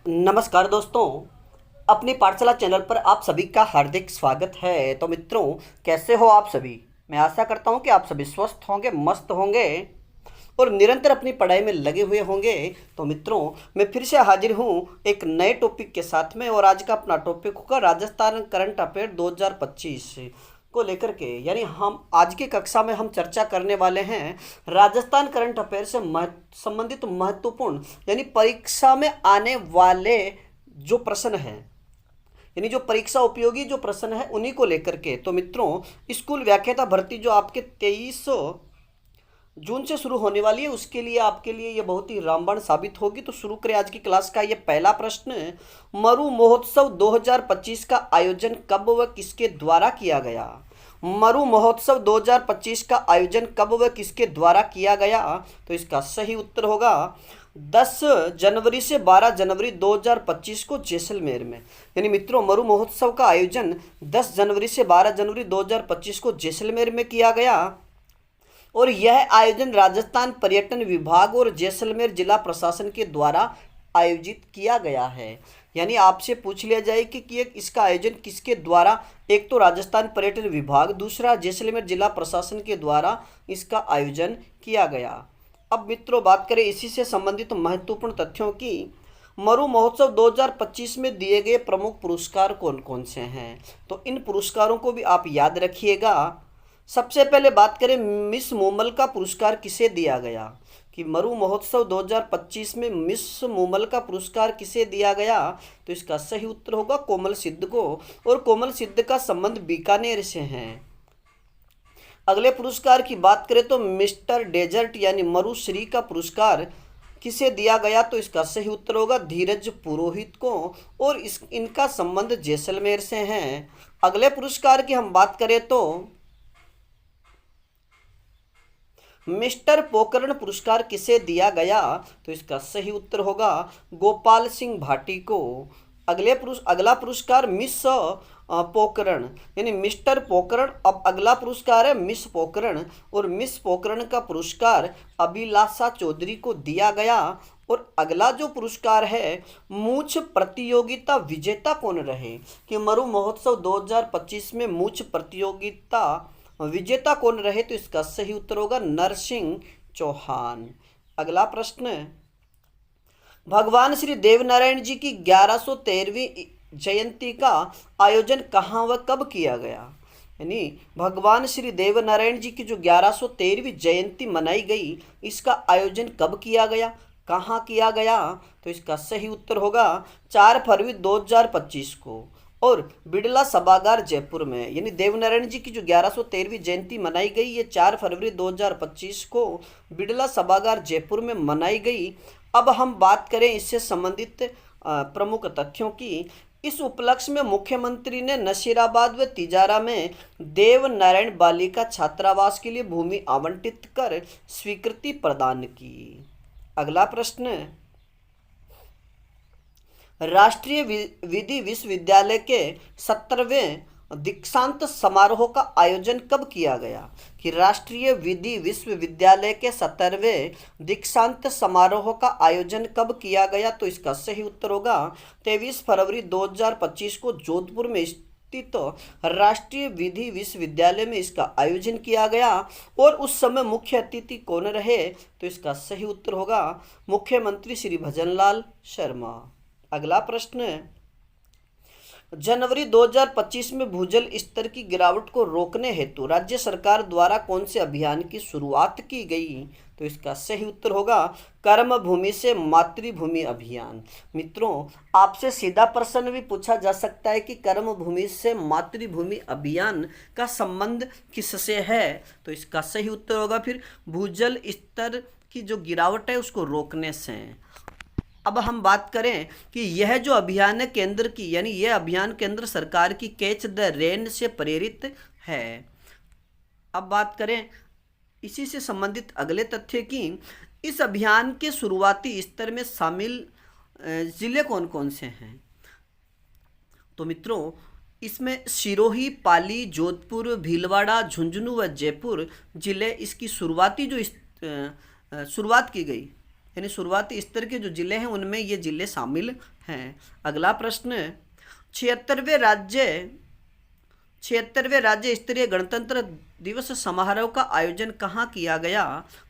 नमस्कार दोस्तों, अपनी पाठशाला चैनल पर आप सभी का हार्दिक स्वागत है। तो मित्रों, कैसे हो आप सभी? मैं आशा करता हूं कि आप सभी स्वस्थ होंगे, मस्त होंगे और निरंतर अपनी पढ़ाई में लगे हुए होंगे। तो मित्रों, मैं फिर से हाजिर हूं एक नए टॉपिक के साथ में, और आज का अपना टॉपिक होगा राजस्थान करंट अफेयर 2025 को लेकर के। यानी हम आज की कक्षा में हम चर्चा करने वाले हैं राजस्थान करंट अफेयर से संबंधित महत्वपूर्ण, यानी परीक्षा में आने वाले जो प्रश्न हैं, यानी जो परीक्षा उपयोगी जो प्रश्न है उन्हीं को लेकर के। तो मित्रों, स्कूल व्याख्याता भर्ती जो आपके 23 जून से शुरू होने वाली है, उसके लिए आपके लिए ये बहुत ही रामबाण साबित होगी। तो शुरू करें आज की क्लास का ये पहला प्रश्न। मरु महोत्सव 2025 का आयोजन कब व किसके द्वारा किया गया? मरु महोत्सव 2025 का आयोजन कब व किसके द्वारा किया गया? तो इसका सही उत्तर होगा 10 जनवरी से 12 जनवरी 2025 को जैसलमेर में। यानी मित्रों, मरु महोत्सव का आयोजन 10 जनवरी से 12 जनवरी 2025 को जैसलमेर में किया गया, और यह आयोजन राजस्थान पर्यटन विभाग और जैसलमेर जिला प्रशासन के द्वारा आयोजित किया गया है। यानी आपसे पूछ लिया जाए कि इसका आयोजन किसके द्वारा, एक तो राजस्थान पर्यटन विभाग, दूसरा जैसलमेर जिला प्रशासन के द्वारा इसका आयोजन किया गया। अब मित्रों, बात करें इसी से संबंधित महत्वपूर्ण तथ्यों की। मरु महोत्सव 2025 में दिए गए प्रमुख पुरस्कार कौन कौन से हैं? तो इन पुरस्कारों को भी आप याद रखिएगा। सबसे पहले बात करें मिस मूमल का पुरस्कार किसे दिया गया, कि मरु महोत्सव 2025 में मिस मूमल का पुरस्कार किसे दिया गया? तो इसका सही उत्तर होगा कोमल सिद्ध को, और कोमल सिद्ध का संबंध बीकानेर से है। अगले पुरस्कार की बात करें तो मिस्टर डेजर्ट यानी मरुश्री का पुरस्कार किसे दिया गया? तो इसका सही उत्तर होगा धीरज पुरोहित को, और इनका संबंध जैसलमेर से है। अगले पुरस्कार की हम बात करें तो मिस्टर पोकरण पुरस्कार किसे दिया गया? तो इसका सही उत्तर होगा गोपाल सिंह भाटी को। अगला पुरस्कार मिस पोकरण यानी मिस्टर पोकरण। अब अगला पुरस्कार है मिस पोकरण, और मिस पोकरण का पुरस्कार अभिलाषा चौधरी को दिया गया। और अगला जो पुरस्कार है मूछ प्रतियोगिता विजेता कौन रहे, कि मरु महोत्सव 2025 में मूछ प्रतियोगिता विजेता कौन रहे? तो इसका सही उत्तर होगा नरसिंह चौहान। अगला प्रश्न, भगवान श्री देवनारायण जी की 1113वीं जयंती का आयोजन कहाँ व कब किया गया? यानी भगवान श्री देवनारायण जी की जो 1113वीं जयंती मनाई गई, इसका आयोजन कब किया गया, कहाँ किया गया? तो इसका सही उत्तर होगा 4 फरवरी 2025 को, और बिड़ला सभागार जयपुर में। यानी देवनारायण जी की जो 1113वीं जयंती मनाई गई, ये 4 फरवरी 2025 को बिड़ला सभागार जयपुर में मनाई गई। अब हम बात करें इससे संबंधित प्रमुख तथ्यों की। इस उपलक्ष्य में मुख्यमंत्री ने नसीराबाद व तिजारा में देव नारायण बालिका छात्रावास के लिए भूमि आवंटित कर स्वीकृति प्रदान की। अगला प्रश्न, राष्ट्रीय विधि विश्वविद्यालय के 70वें दीक्षांत समारोह का आयोजन कब किया गया? कि राष्ट्रीय विधि विश्वविद्यालय के 70वें दीक्षांत समारोह का आयोजन कब किया गया? तो इसका सही उत्तर होगा 23 फरवरी 2025 को जोधपुर में स्थित राष्ट्रीय विधि विश्वविद्यालय में इसका आयोजन किया गया। और उस समय मुख्य अतिथि कौन रहे? तो इसका सही उत्तर होगा मुख्यमंत्री श्री भजनलाल शर्मा। अगला प्रश्न, जनवरी 2025 में भूजल स्तर की गिरावट को रोकने हेतु राज्य सरकार द्वारा कौन से अभियान की शुरुआत की गई? तो इसका सही उत्तर होगा कर्म भूमि से मातृभूमि अभियान। मित्रों, आपसे सीधा प्रश्न भी पूछा जा सकता है कि कर्म भूमि से मातृभूमि अभियान का संबंध किससे है? तो इसका सही उत्तर होगा फिर भूजल स्तर की जो गिरावट है उसको रोकने से। अब हम बात करें कि यह जो अभियान है केंद्र की, यानी यह अभियान केंद्र सरकार की कैच द रेन से प्रेरित है। अब बात करें इसी से संबंधित अगले तथ्य की। इस अभियान के शुरुआती स्तर में शामिल जिले कौन कौन से हैं? तो मित्रों, इसमें सिरोही, पाली, जोधपुर, भीलवाड़ा, झुंझुनू व जयपुर जिले इसकी शुरुआत की गई। यानी शुरुआती स्तर के जो जिले हैं उनमें ये जिले शामिल हैं। अगला प्रश्न, 76वें राज्य स्तरीय गणतंत्र दिवस समारोह का आयोजन कहाँ किया गया?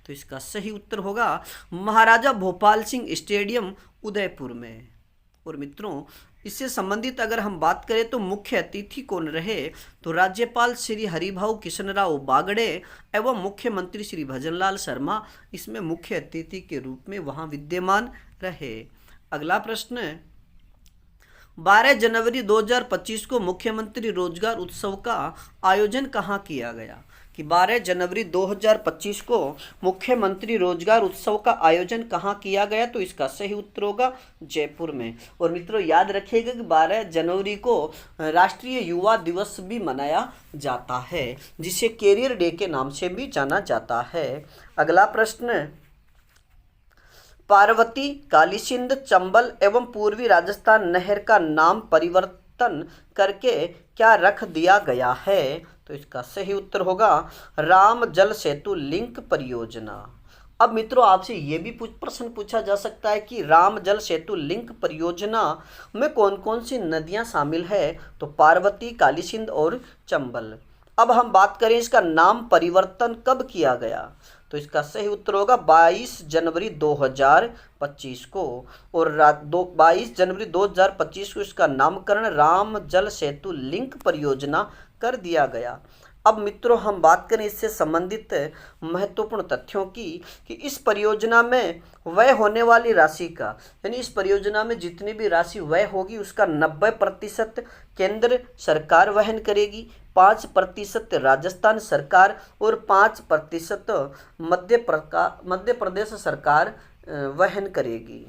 तो इसका सही उत्तर होगा महाराजा भोपाल सिंह स्टेडियम उदयपुर में। और मित्रों, इससे संबंधित अगर हम बात करें तो मुख्य अतिथि कौन रहे? तो राज्यपाल श्री हरिभाऊ कृष्णराव बागड़े एवं मुख्यमंत्री श्री भजनलाल शर्मा इसमें मुख्य अतिथि के रूप में वहां विद्यमान रहे। अगला प्रश्न, 12 जनवरी 2025 को मुख्यमंत्री रोजगार उत्सव का आयोजन कहाँ किया गया? कि 12 जनवरी 2025 को मुख्यमंत्री रोजगार उत्सव का आयोजन कहाँ किया गया? तो इसका सही उत्तर होगा जयपुर में। और मित्रों याद रखिएगा कि 12 जनवरी को राष्ट्रीय युवा दिवस भी मनाया जाता है, जिसे कैरियर डे के नाम से भी जाना जाता है। अगला प्रश्न, पार्वती, कालीसिंध, चंबल एवं पूर्वी राजस्थान नहर का नाम परिवर्तन करके क्या रख दिया गया है? तो इसका सही उत्तर होगा राम जल सेतु लिंक परियोजना। अब मित्रों आपसे ये भी प्रश्न पूछा जा सकता है कि राम जल सेतु लिंक परियोजना में कौन कौन सी नदियां शामिल है? तो पार्वती, कालीसिंध और चंबल। अब हम बात करें इसका नाम परिवर्तन कब किया गया? तो इसका सही उत्तर होगा 22 जनवरी 2025 को। और 22 जनवरी 2025 को इसका नामकरण राम जल सेतु लिंक परियोजना कर दिया गया। अब मित्रों हम बात करें इससे संबंधित महत्वपूर्ण तथ्यों की कि इस परियोजना में व्यय होने वाली राशि का, यानी इस परियोजना में जितनी भी राशि व्यय होगी उसका 90% केंद्र सरकार वहन करेगी, 5% राजस्थान सरकार और 5% मध्य प्रदेश सरकार वहन करेगी।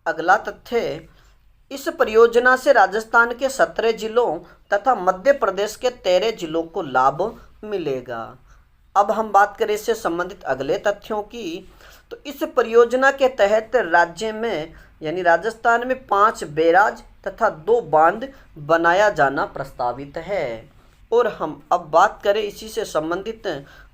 अगला तथ्य, इस परियोजना से राजस्थान के 17 जिलों तथा मध्य प्रदेश के 13 जिलों को लाभ मिलेगा। अब हम बात करें इससे संबंधित अगले तथ्यों की, तो इस परियोजना के तहत राज्य में यानी राजस्थान में 5 बैराज तथा 2 बांध बनाया जाना प्रस्तावित है। और हम अब बात करें इसी से संबंधित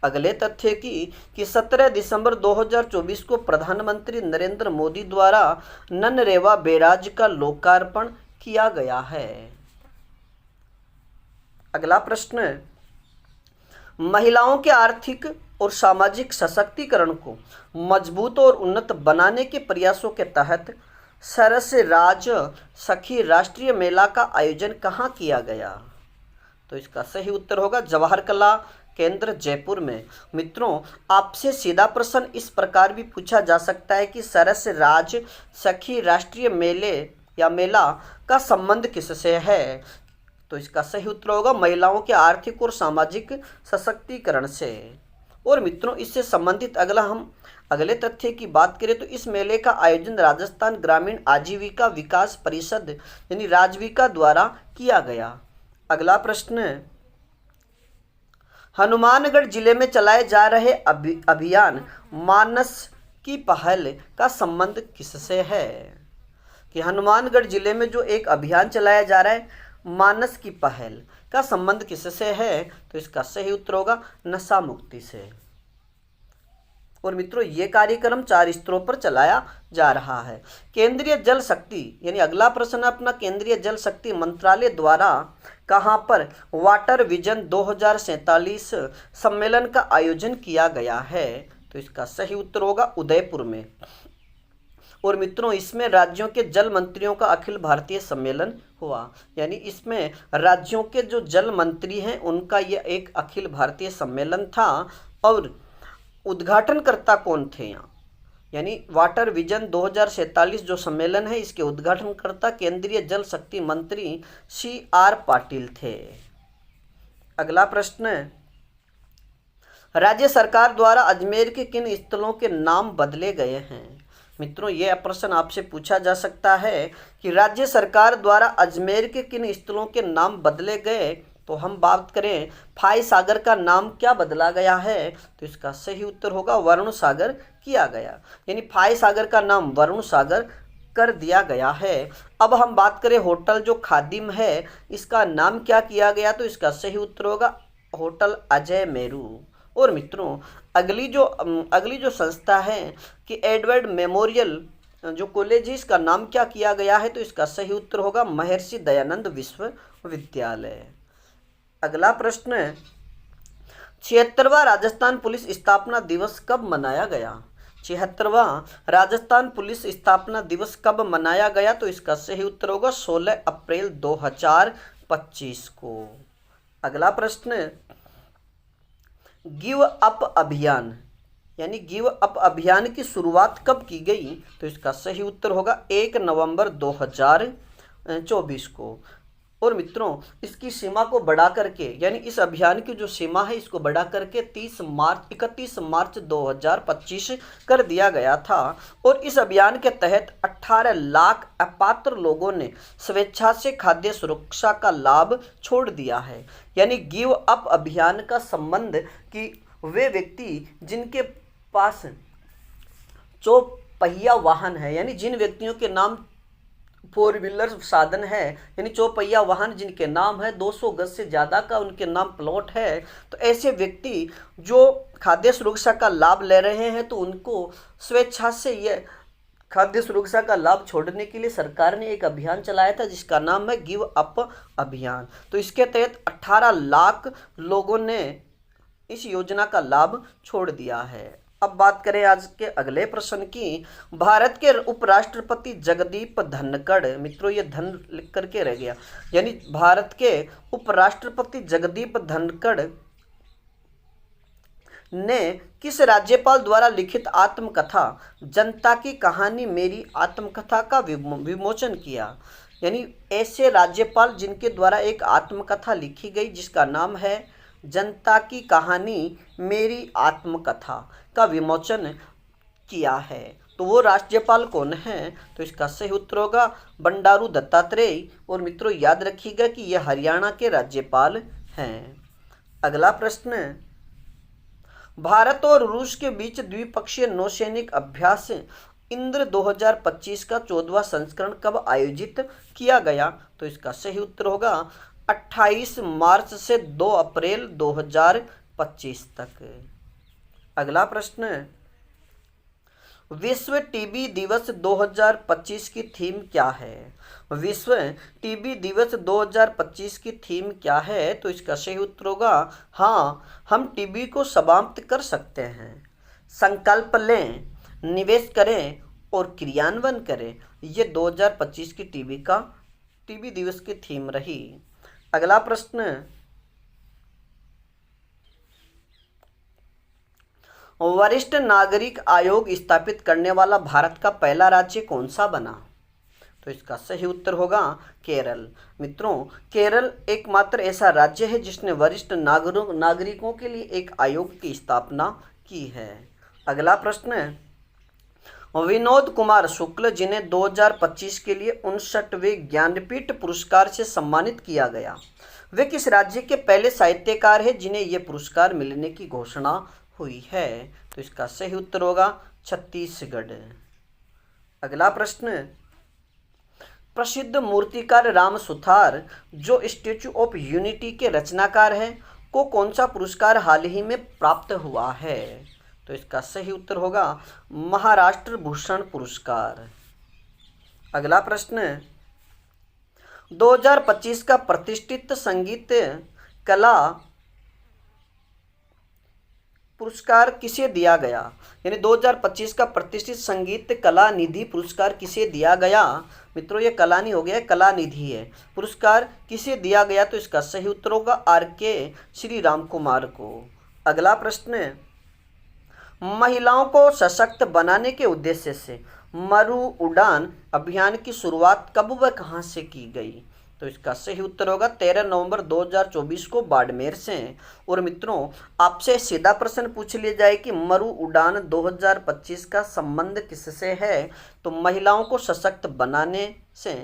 अगले तथ्य की कि 17 दिसंबर 2024 को प्रधानमंत्री नरेंद्र मोदी द्वारा ननरेवा बैराज का लोकार्पण किया गया है। अगला प्रश्न, महिलाओं के आर्थिक और सामाजिक सशक्तिकरण को मजबूत और उन्नत बनाने के प्रयासों के तहत सरस राज सखी राष्ट्रीय मेला का आयोजन कहाँ किया गया? तो इसका सही उत्तर होगा जवाहर कला केंद्र जयपुर में। मित्रों आपसे सीधा प्रश्न इस प्रकार भी पूछा जा सकता है कि सरस राज सखी राष्ट्रीय मेले या मेला का संबंध किससे है? तो इसका सही उत्तर होगा महिलाओं के आर्थिक और सामाजिक सशक्तिकरण से। और मित्रों इससे संबंधित अगले तथ्य की बात करें तो इस मेले का आयोजन राजस्थान ग्रामीण आजीविका विकास परिषद यानी राजविका द्वारा किया गया। अगला प्रश्न, हनुमानगढ़ जिले में चलाए जा रहे अभियान मानस की पहल का संबंध किससे है? कि हनुमानगढ़ जिले में जो एक अभियान चलाया जा रहा है मानस की पहल का संबंध किससे है? तो इसका सही उत्तर होगा नशा मुक्ति से। और मित्रों ये कार्यक्रम 4 स्तरों पर चलाया जा रहा है। केंद्रीय जल शक्ति यानी अगला प्रश्न अपना केंद्रीय जल शक्ति मंत्रालय द्वारा कहां पर वाटर विजन 2047 सम्मेलन का आयोजन किया गया है? तो इसका सही उत्तर होगा उदयपुर में। और मित्रों इसमें राज्यों के जल मंत्रियों का अखिल भारतीय सम्मेलन हुआ, यानी इसमें राज्यों के जो जल मंत्री हैं उनका यह एक अखिल भारतीय सम्मेलन था। और उद्घाटनकर्ता कौन थे यहाँ? यानी वाटर विजन 2047 जो सम्मेलन है इसके उद्घाटनकर्ता केंद्रीय जल शक्ति मंत्री CR पाटिल थे। अगला प्रश्न, राज्य सरकार द्वारा अजमेर के किन स्थलों के नाम बदले गए हैं? मित्रों यह प्रश्न आपसे पूछा जा सकता है कि राज्य सरकार द्वारा अजमेर के किन स्थलों के नाम बदले गए। तो हम बात करें फाई सागर का नाम क्या बदला गया है? तो इसका सही उत्तर होगा वरुण सागर किया गया, यानी फाई सागर का नाम वरुण सागर कर दिया गया है। अब हम बात करें होटल जो खादिम है इसका नाम क्या किया गया? तो इसका सही उत्तर होगा होटल अजय मेरू। और मित्रों अगली जो संस्था है कि एडवर्ड मेमोरियल जो कॉलेज है, इसका नाम क्या किया गया है? तो इसका सही उत्तर होगा महर्षि दयानंद विश्वविद्यालय। अगला प्रश्न, 76वां राजस्थान पुलिस स्थापना दिवस कब मनाया गया? 76वां राजस्थान पुलिस स्थापना दिवस कब मनाया गया? तो इसका सही उत्तर होगा 16 अप्रैल 2025 को। अगला प्रश्न, गिव अप अभियान यानी गिव अप अभियान की शुरुआत कब की गई? तो इसका सही उत्तर होगा 1 नवंबर 2024 को। और मित्रों, इसकी सीमा को बढ़ा करके यानी इस अभियान की जो सीमा है इसको बढ़ा करके 31 मार्च 2025 कर दिया गया था। और इस अभियान के तहत 18 लाख अपात्र लोगों ने स्वेच्छा से खाद्य सुरक्षा का लाभ छोड़ दिया है। यानी गिव अप अभियान का संबंध कि वे व्यक्ति जिनके पास चौपहिया वाहन है, यानी जिन व्यक्तियों के नाम 4 व्हीलर साधन है, यानी चौपहिया वाहन जिनके नाम है, 200 गज से ज़्यादा का उनके नाम प्लॉट है, तो ऐसे व्यक्ति जो खाद्य सुरक्षा का लाभ ले रहे हैं तो उनको स्वेच्छा से ये खाद्य सुरक्षा का लाभ छोड़ने के लिए सरकार ने एक अभियान चलाया था जिसका नाम है गिव अप अभियान। तो इसके तहत 18 लाख लोगों ने इस योजना का लाभ छोड़ दिया है। अब बात करें आज के अगले प्रश्न की, भारत के उपराष्ट्रपति जगदीप धनखड़, मित्रों ये धन लिख करके रह गया, यानी भारत के उपराष्ट्रपति जगदीप धनखड़ ने किस राज्यपाल द्वारा लिखित आत्मकथा जनता की कहानी मेरी आत्मकथा का विमोचन किया? यानी ऐसे राज्यपाल जिनके द्वारा एक आत्मकथा लिखी गई जिसका नाम है जनता की कहानी मेरी आत्मकथा का विमोचन किया है, तो वो राज्यपाल कौन है? तो इसका सही उत्तर होगा बंडारू दत्तात्रेय। और मित्रों याद रखिएगा कि यह हरियाणा के राज्यपाल हैं। अगला प्रश्न, भारत और रूस के बीच द्विपक्षीय नौसैनिक अभ्यास इंद्र 2025 का 14वां संस्करण कब आयोजित किया गया? तो इसका सही उत्तर होगा 28 मार्च से 2 अप्रैल 2025 तक। अगला प्रश्न, विश्व टीबी दिवस 2025 की थीम क्या है? विश्व टीबी दिवस 2025 की थीम क्या है? तो इसका सही उत्तर होगा हाँ, हम टीबी को समाप्त कर सकते हैं। संकल्प लें, निवेश करें और क्रियान्वयन करें, ये 2025 की टीबी दिवस की थीम रही। अगला प्रश्न, वरिष्ठ नागरिक आयोग स्थापित करने वाला भारत का पहला राज्य कौन सा बना? तो इसका सही उत्तर होगा केरल। मित्रों, केरल एकमात्र ऐसा राज्य है जिसने वरिष्ठ नागरिकों के लिए एक आयोग की स्थापना की है। अगला प्रश्न, विनोद कुमार शुक्ल जिन्हें 2025 के लिए 59वें ज्ञानपीठ पुरस्कार से सम्मानित किया गया, वे किस राज्य के पहले साहित्यकार हैं जिन्हें यह पुरस्कार मिलने की घोषणा हुई है? तो इसका सही उत्तर होगा छत्तीसगढ़। अगला प्रश्न, प्रसिद्ध मूर्तिकार राम सुथार जो स्टैचू ऑफ यूनिटी के रचनाकार हैं को कौन सा पुरस्कार हाल ही में प्राप्त हुआ है? तो इसका सही उत्तर होगा महाराष्ट्र भूषण पुरस्कार। अगला प्रश्न, 2025 का प्रतिष्ठित संगीत कला पुरस्कार किसे दिया गया? यानी 2025 का प्रतिष्ठित संगीत कला निधि पुरस्कार किसे दिया गया? मित्रों ये कला नहीं हो गया, कला निधि है। पुरस्कार किसे दिया गया? तो इसका सही उत्तर होगा RK श्री राम कुमार को। अगला प्रश्न, महिलाओं को सशक्त बनाने के उद्देश्य से मरु उड़ान अभियान की शुरुआत कब व कहां से की गई? तो इसका सही उत्तर होगा 13 नवंबर 2024 को बाड़मेर से। और मित्रों आपसे सीधा प्रश्न पूछ लिया जाए कि मरु उड़ान 2025 का संबंध किससे है? तो महिलाओं को सशक्त बनाने से।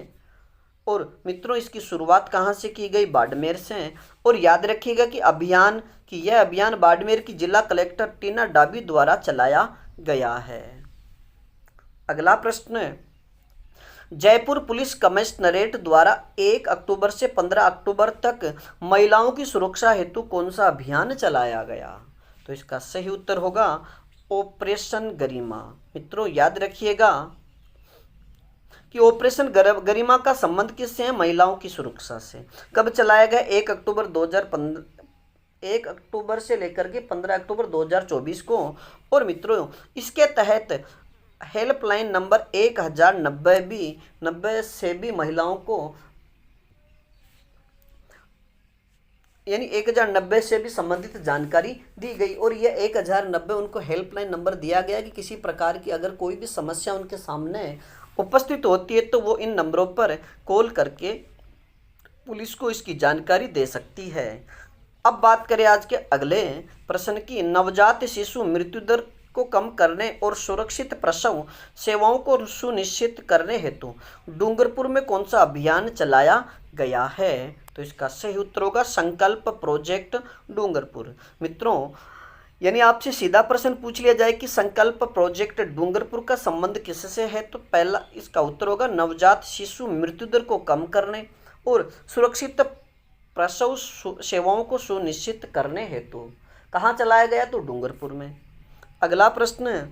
और मित्रों इसकी शुरुआत कहाँ से की गई? बाड़मेर से। और याद रखिएगा कि यह अभियान बाड़मेर की जिला कलेक्टर टीना डाबी द्वारा चलाया गया है। अगला प्रश्न, जयपुर पुलिस कमिश्नरेट द्वारा 1 अक्टूबर से 15 अक्टूबर तक महिलाओं की सुरक्षा हेतु कौन सा अभियान चलाया गया? तो इसका सही उत्तर होगा ऑपरेशन गरिमा। मित्रों याद रखिएगा कि ऑपरेशन गरिमा का संबंध किससे है? महिलाओं की सुरक्षा से। कब चलाया गया? 1 अक्टूबर 2015, 1 अक्टूबर से लेकर के 15 अक्टूबर 2024 को। और मित्रों इसके तहत हेल्पलाइन नंबर 1090 भी 90 से भी महिलाओं को, यानी 1090 से भी संबंधित जानकारी दी गई। और यह 1090 उनको हेल्पलाइन नंबर दिया गया कि किसी प्रकार की अगर कोई भी समस्या उनके सामने उपस्थित होती है तो वो इन नंबरों पर कॉल करके पुलिस को इसकी जानकारी दे सकती है। अब बात करें आज के अगले प्रश्न की। नवजात शिशु मृत्यु दर को कम करने और सुरक्षित प्रसव सेवाओं को सुनिश्चित करने हेतु डूंगरपुर में कौन सा अभियान चलाया गया है? तो इसका सही उत्तर होगा संकल्प प्रोजेक्ट डूंगरपुर। मित्रों यानी आपसे सीधा प्रश्न पूछ लिया जाए कि संकल्प प्रोजेक्ट डूंगरपुर का संबंध किससे है, तो पहला इसका उत्तर होगा नवजात शिशु मृत्यु दर को कम करने और सुरक्षित प्रसव सेवाओं को सुनिश्चित करने हेतु। कहाँ चलाया गया? तो डूंगरपुर में। अगला प्रश्न,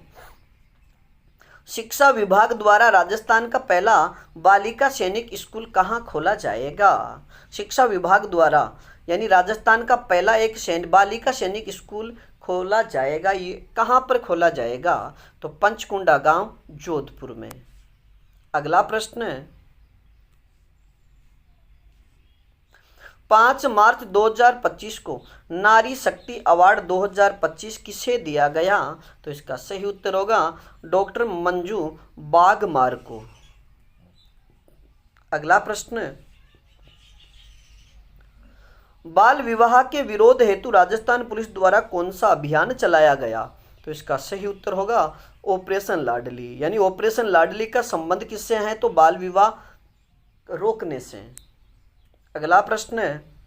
शिक्षा विभाग द्वारा राजस्थान का पहला बालिका सैनिक स्कूल कहाँ खोला जाएगा? शिक्षा विभाग द्वारा यानी राजस्थान का पहला एक बालिका सैनिक स्कूल खोला जाएगा। ये कहाँ पर खोला जाएगा? तो पंचकुंडा गांव जोधपुर में। अगला प्रश्न, 5 मार्च 2025 को नारी शक्ति अवार्ड 2025 किसे दिया गया? तो इसका सही उत्तर होगा डॉक्टर मंजू बागमार को। अगला प्रश्न, बाल विवाह के विरोध हेतु राजस्थान पुलिस द्वारा कौन सा अभियान चलाया गया? तो इसका सही उत्तर होगा ऑपरेशन लाडली। यानी ऑपरेशन लाडली का संबंध किससे है? तो बाल विवाह रोकने से। अगला प्रश्न है,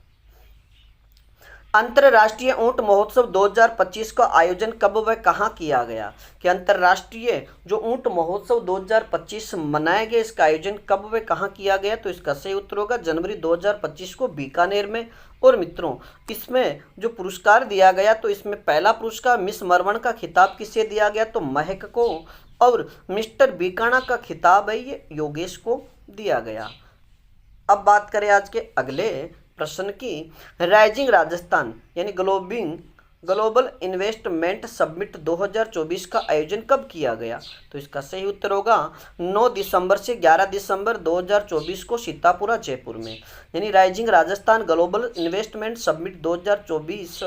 अंतर्राष्ट्रीय ऊंट महोत्सव 2025 का आयोजन कब व कहाँ किया गया? कि अंतर्राष्ट्रीय जो ऊंट महोत्सव 2025 मनाया गया, इसका आयोजन कब व कहाँ किया गया? तो इसका सही उत्तर होगा जनवरी 2025 को बीकानेर में। और मित्रों इसमें जो पुरस्कार दिया गया, तो इसमें पहला पुरस्कार मिस मरवण का खिताब किसे दिया गया? तो महक को। और मिस्टर बीकाना का खिताब है ये योगेश को दिया गया। अब बात करें आज के अगले प्रश्न की। राइजिंग राजस्थान यानी ग्लोबल इन्वेस्टमेंट समिट 2024 का आयोजन कब किया गया? तो इसका सही उत्तर होगा 9 दिसंबर से 11 दिसंबर 2024 को सीतापुरा जयपुर में। यानी rising Rajasthan global investment summit 2024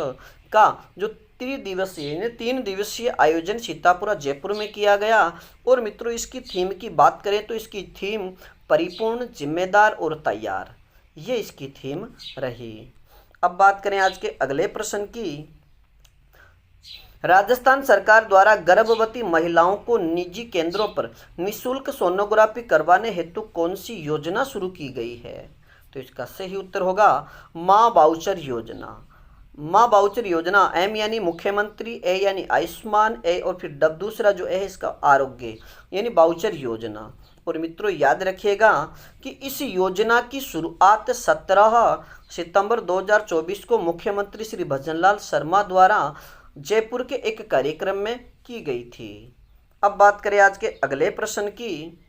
का जो 3 दिवसीय आयोजन सीतापुरा जयपुर में किया गया। और मित्रों इसकी थीम की बात करें तो इसकी थीम परिपूर्ण, जिम्मेदार और तैयार, ये इसकी थीम रही। अब बात करें आज के अगले प्रश्न की। राजस्थान सरकार द्वारा गर्भवती महिलाओं को निजी केंद्रों पर निःशुल्क सोनोग्राफी करवाने हेतु कौन सी योजना शुरू की गई है? तो इसका सही उत्तर होगा माँ वाउचर योजना। माँ वाउचर योजना, एम यानी मुख्यमंत्री, ए यानी आयुष्मान, ए और फिर दूसरा जो है इसका आरोग्य, यानी वाउचर योजना। और मित्रों याद रखिएगा कि इस योजना की शुरुआत 17 सितंबर 2024 को मुख्यमंत्री श्री भजनलाल शर्मा द्वारा जयपुर के एक कार्यक्रम में की गई थी। अब बात करें आज के अगले प्रश्न की।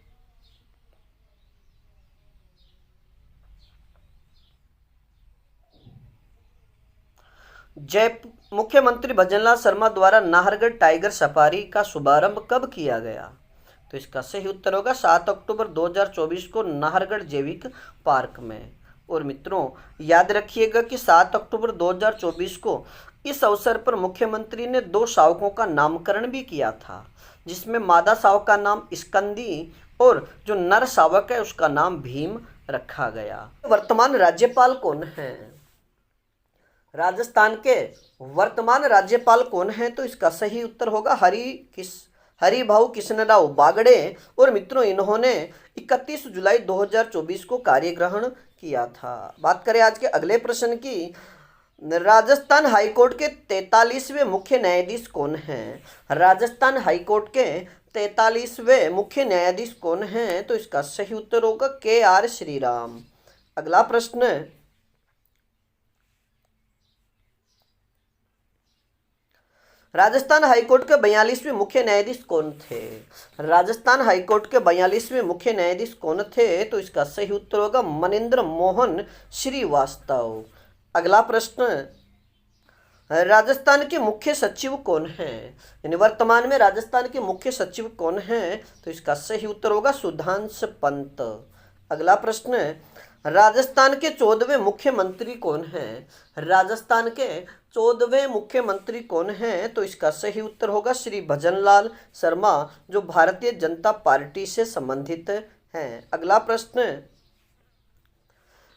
मुख्यमंत्री भजनलाल शर्मा द्वारा नाहरगढ़ टाइगर सफारी का शुभारंभ कब किया गया? तो इसका सही उत्तर होगा 7 अक्टूबर 2024 को नाहरगढ़ जैविक पार्क में। और मित्रों याद रखिएगा कि 7 अक्टूबर 2024 को इस अवसर पर मुख्यमंत्री ने 2 शावकों का नामकरण भी किया था, जिसमें मादा शावक का नाम स्कंदी और जो नर शावक है उसका नाम भीम रखा गया। वर्तमान राज्यपाल कौन है? राजस्थान के वर्तमान राज्यपाल कौन है? तो इसका सही उत्तर होगा हरिभाऊ कृष्णराव बागड़े। और मित्रों इन्होंने 31 जुलाई 2024 को कार्य ग्रहण किया था। बात करें आज के अगले प्रश्न की। राजस्थान हाईकोर्ट के 43वें मुख्य न्यायाधीश कौन हैं? राजस्थान हाईकोर्ट के 43वें मुख्य न्यायाधीश कौन हैं? तो इसका सही उत्तर होगा KR श्रीराम। अगला प्रश्न, राजस्थान हाईकोर्ट के 42वें मुख्य न्यायाधीश कौन थे? राजस्थान हाईकोर्ट के 42वें मुख्य न्यायाधीश कौन थे? तो इसका सही उत्तर होगा मनिंद्र मोहन श्रीवास्तव। अगला प्रश्न, राजस्थान के मुख्य सचिव कौन हैं? यानी वर्तमान में राजस्थान के मुख्य सचिव कौन हैं? तो इसका सही उत्तर होगा सुधांशु पंत। अगला प्रश्न, राजस्थान के 14वें मुख्यमंत्री कौन हैं? राजस्थान के 14वें मुख्यमंत्री कौन हैं? तो इसका सही उत्तर होगा श्री भजनलाल शर्मा, जो भारतीय जनता पार्टी से संबंधित हैं। अगला प्रश्न,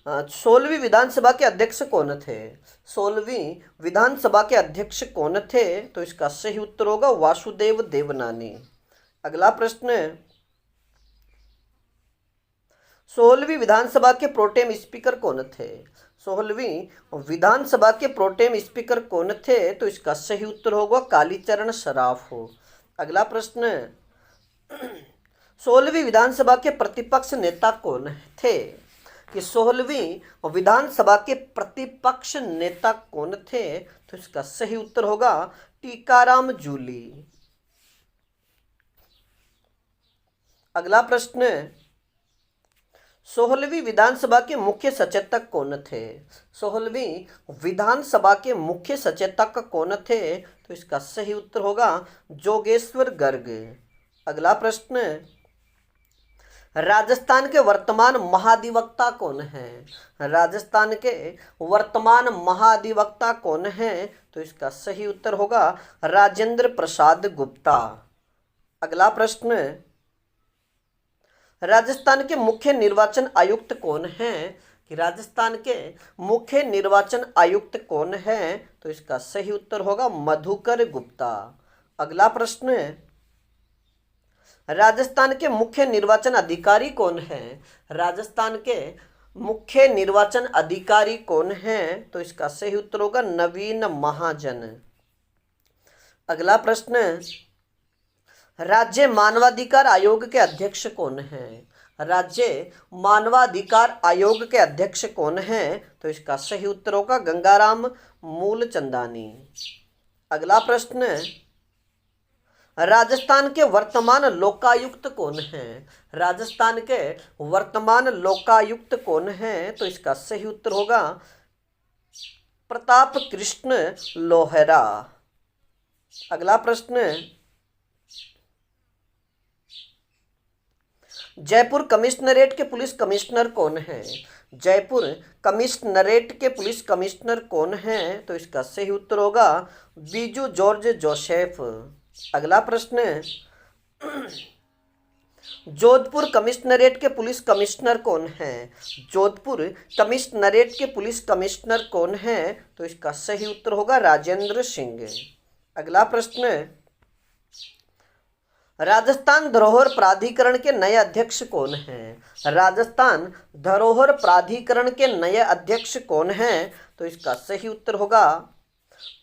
16वीं विधानसभा के अध्यक्ष कौन थे? 16वीं विधानसभा के अध्यक्ष कौन थे? तो इसका सही उत्तर होगा वासुदेव देवनानी। अगला प्रश्न, 16वीं विधानसभा के प्रोटेम स्पीकर कौन थे? 16वीं विधानसभा के प्रोटेम स्पीकर कौन थे? तो इसका सही उत्तर होगा कालीचरण सराफ हो। अगला प्रश्न, 16वीं विधानसभा के प्रतिपक्ष नेता कौन थे? कि 16वीं विधानसभा के प्रतिपक्ष नेता कौन थे? तो इसका सही उत्तर होगा टीकाराम जूली। अगला प्रश्न, 16वीं विधानसभा के मुख्य सचेतक कौन थे? 16वीं विधानसभा के मुख्य सचेतक कौन थे? तो इसका सही उत्तर होगा जोगेश्वर गर्ग। अगला प्रश्न, राजस्थान के वर्तमान महाधिवक्ता कौन हैं? राजस्थान के वर्तमान महाधिवक्ता कौन हैं? तो इसका सही उत्तर होगा राजेंद्र प्रसाद गुप्ता। अगला प्रश्न, राजस्थान के मुख्य निर्वाचन आयुक्त कौन हैं? कि राजस्थान के मुख्य निर्वाचन आयुक्त कौन हैं? तो इसका सही उत्तर होगा मधुकर गुप्ता। अगला प्रश्न, राजस्थान के मुख्य निर्वाचन अधिकारी कौन हैं? राजस्थान के मुख्य निर्वाचन अधिकारी कौन हैं? तो इसका सही उत्तर होगा नवीन महाजन। अगला प्रश्न, राज्य मानवाधिकार आयोग के अध्यक्ष कौन हैं? राज्य मानवाधिकार आयोग के अध्यक्ष कौन हैं? तो इसका सही उत्तर होगा गंगाराम मूलचंदानी। अगला प्रश्न, राजस्थान के वर्तमान लोकायुक्त कौन हैं? राजस्थान के वर्तमान लोकायुक्त कौन हैं? तो इसका सही उत्तर होगा प्रताप कृष्ण लोहरा। अगला प्रश्न, जयपुर कमिश्नरेट के पुलिस कमिश्नर कौन हैं? जयपुर कमिश्नरेट के पुलिस कमिश्नर कौन हैं? तो इसका सही उत्तर होगा बीजू जॉर्ज जोसेफ। अगला प्रश्न, जोधपुर कमिश्नरेट के पुलिस कमिश्नर कौन हैं? जोधपुर कमिश्नरेट के पुलिस कमिश्नर कौन हैं? तो इसका सही उत्तर होगा राजेंद्र सिंह। अगला प्रश्न, राजस्थान धरोहर प्राधिकरण के नए अध्यक्ष कौन हैं? राजस्थान धरोहर प्राधिकरण के नए अध्यक्ष कौन हैं? तो इसका सही उत्तर होगा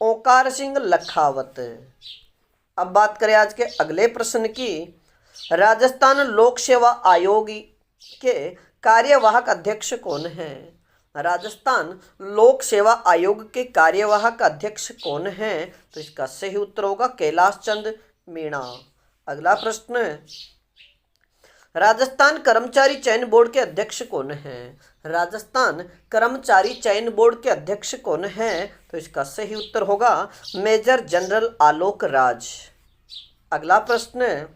ओंकार सिंह लखावत। अब बात करें आज के अगले प्रश्न की। राजस्थान लोक सेवा आयोग के कार्यवाहक अध्यक्ष कौन हैं? राजस्थान लोक सेवा आयोग के कार्यवाहक अध्यक्ष कौन हैं? तो इसका सही उत्तर होगा कैलाश चंद मीणा। अगला प्रश्न, राजस्थान कर्मचारी चयन बोर्ड के अध्यक्ष कौन हैं? राजस्थान कर्मचारी चयन बोर्ड के अध्यक्ष कौन हैं? तो इसका सही उत्तर होगा मेजर जनरल आलोक राज। अगला प्रश्न,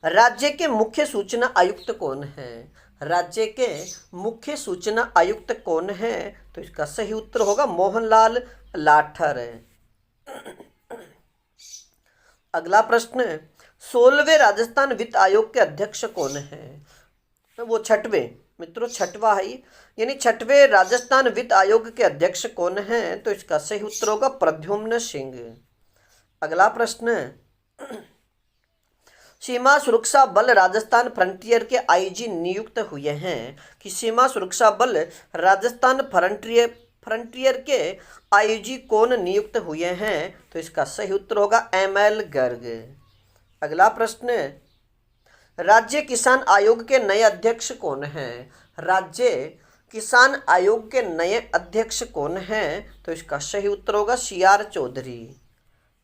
राज्य के मुख्य सूचना आयुक्त कौन हैं? राज्य के मुख्य सूचना आयुक्त कौन हैं? तो इसका सही उत्तर होगा मोहनलाल लाठर। अगला प्रश्न, 16वें राजस्थान वित्त आयोग के अध्यक्ष कौन हैं? तो वो छठवें, मित्रों छठवा है, यानी छठवें राजस्थान वित्त आयोग के अध्यक्ष कौन हैं? तो इसका सही उत्तर होगा प्रद्युम्न सिंह। अगला प्रश्न, सीमा सुरक्षा बल राजस्थान फ्रंटियर के आईजी नियुक्त हुए हैं। कि सीमा सुरक्षा बल राजस्थान फ्रंटियर के आईजी कौन नियुक्त हुए हैं? तो इसका सही उत्तर होगा ML गर्ग। अगला प्रश्न, राज्य किसान आयोग के नए अध्यक्ष कौन हैं? राज्य किसान आयोग के नए अध्यक्ष कौन हैं? तो इसका सही उत्तर होगा CR चौधरी।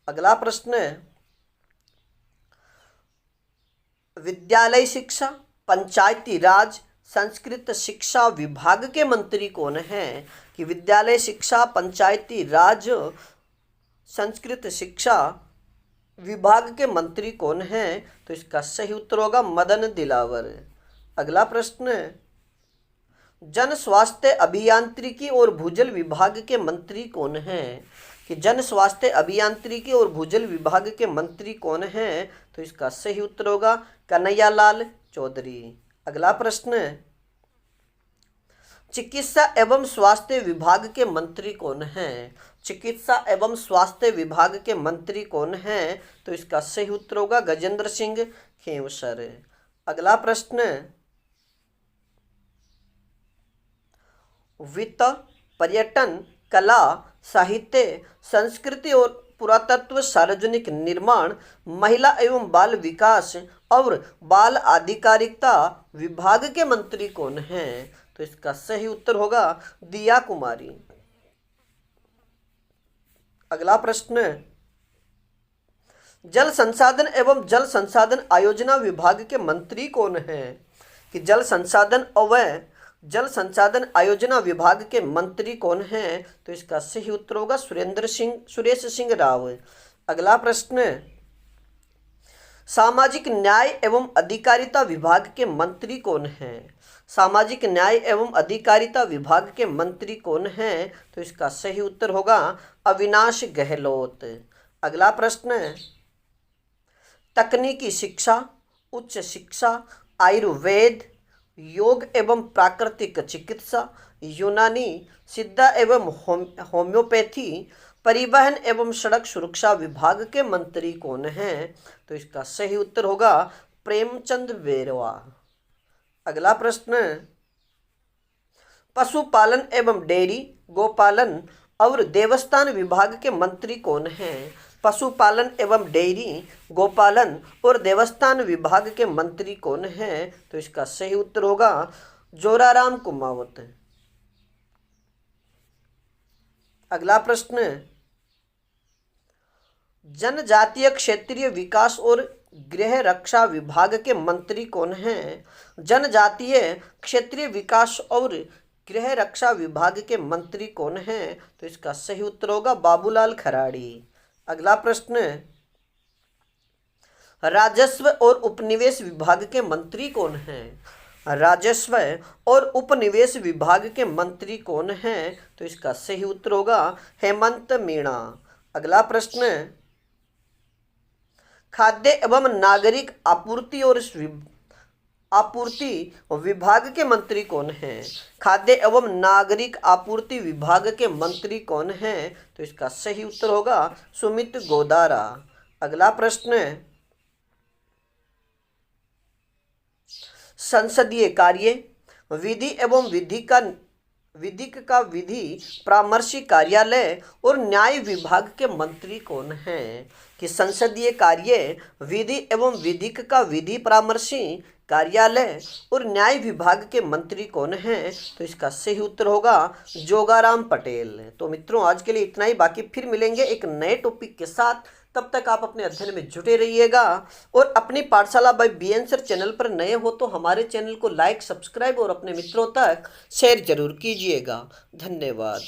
अगला प्रश्न है, विद्यालय शिक्षा, पंचायती राज, संस्कृत शिक्षा विभाग के मंत्री कौन हैं? कि विद्यालय शिक्षा, पंचायती राज, संस्कृत शिक्षा विभाग के मंत्री कौन हैं? तो इसका सही उत्तर होगा मदन दिलावर। अगला प्रश्न है, जन स्वास्थ्य अभियांत्रिकी और भूजल विभाग के मंत्री कौन हैं? कि जन स्वास्थ्य अभियांत्रिकी और भूजल विभाग के मंत्री कौन हैं? तो इसका सही उत्तर होगा कन्हैयालाल चौधरी। अगला प्रश्न है, चिकित्सा एवं स्वास्थ्य विभाग के मंत्री कौन हैं? चिकित्सा एवं स्वास्थ्य विभाग के मंत्री कौन हैं? तो इसका सही उत्तर होगा गजेंद्र सिंह खेवसर। अगला प्रश्न है, वित्त, पर्यटन, कला, साहित्य, संस्कृति और पुरातत्व, सार्वजनिक निर्माण, महिला एवं बाल विकास और बाल आधिकारिता विभाग के मंत्री कौन हैं? तो इसका सही उत्तर होगा दिया कुमारी। अगला प्रश्न है, जल संसाधन एवं जल संसाधन आयोजना विभाग के मंत्री कौन हैं? कि जल संसाधन आयोजना विभाग के मंत्री कौन हैं? तो इसका सही उत्तर होगा सुरेश सिंह राव। अगला प्रश्न है, सामाजिक न्याय एवं अधिकारिता विभाग के मंत्री कौन हैं? सामाजिक न्याय एवं अधिकारिता विभाग के मंत्री कौन हैं? तो इसका सही उत्तर होगा अविनाश गहलोत। अगला प्रश्न है, तकनीकी शिक्षा, उच्च शिक्षा, आयुर्वेद, योग एवं प्राकृतिक चिकित्सा, यूनानी, सिद्धा एवं होम्योपैथी, परिवहन एवं सड़क सुरक्षा विभाग के मंत्री कौन हैं? तो इसका सही उत्तर होगा प्रेमचंद बेरवा। अगला प्रश्न, पशुपालन एवं डेयरी, गोपालन और देवस्थान विभाग के मंत्री कौन हैं? पशुपालन एवं डेयरी, गोपालन और देवस्थान विभाग के मंत्री कौन हैं? तो इसका सही उत्तर होगा जोराराम कुमावत। अगला प्रश्न, जनजातीय क्षेत्रीय विकास और गृह रक्षा विभाग के मंत्री कौन हैं? जनजातीय क्षेत्रीय विकास और गृह रक्षा विभाग के मंत्री कौन हैं? तो इसका सही उत्तर होगा बाबूलाल खराड़ी। अगला प्रश्न, राजस्व और उपनिवेश विभाग के मंत्री कौन हैं? राजस्व और उपनिवेश विभाग के मंत्री कौन हैं? तो इसका सही उत्तर होगा हेमंत मीणा। अगला प्रश्न, खाद्य एवं नागरिक आपूर्ति विभाग के मंत्री कौन हैं? खाद्य एवं नागरिक आपूर्ति विभाग के मंत्री कौन हैं? तो इसका सही उत्तर होगा सुमित गोदारा। अगला प्रश्न, संसदीय कार्य, विधि एवं विधिक का विधि परामर्शी कार्यालय और न्याय विभाग के मंत्री कौन हैं? कि संसदीय कार्य, विधि एवं विधिक का विधि परामर्शी कार्यालय और न्याय विभाग के मंत्री कौन हैं? तो इसका सही उत्तर होगा जोगाराम पटेल। तो मित्रों, आज के लिए इतना ही, बाकी फिर मिलेंगे एक नए टॉपिक के साथ। तब तक आप अपने अध्ययन में जुटे रहिएगा और अपनी पाठशाला बाय BN सर चैनल पर नए हो तो हमारे चैनल को लाइक, सब्सक्राइब और अपने मित्रों तक शेयर जरूर कीजिएगा। धन्यवाद।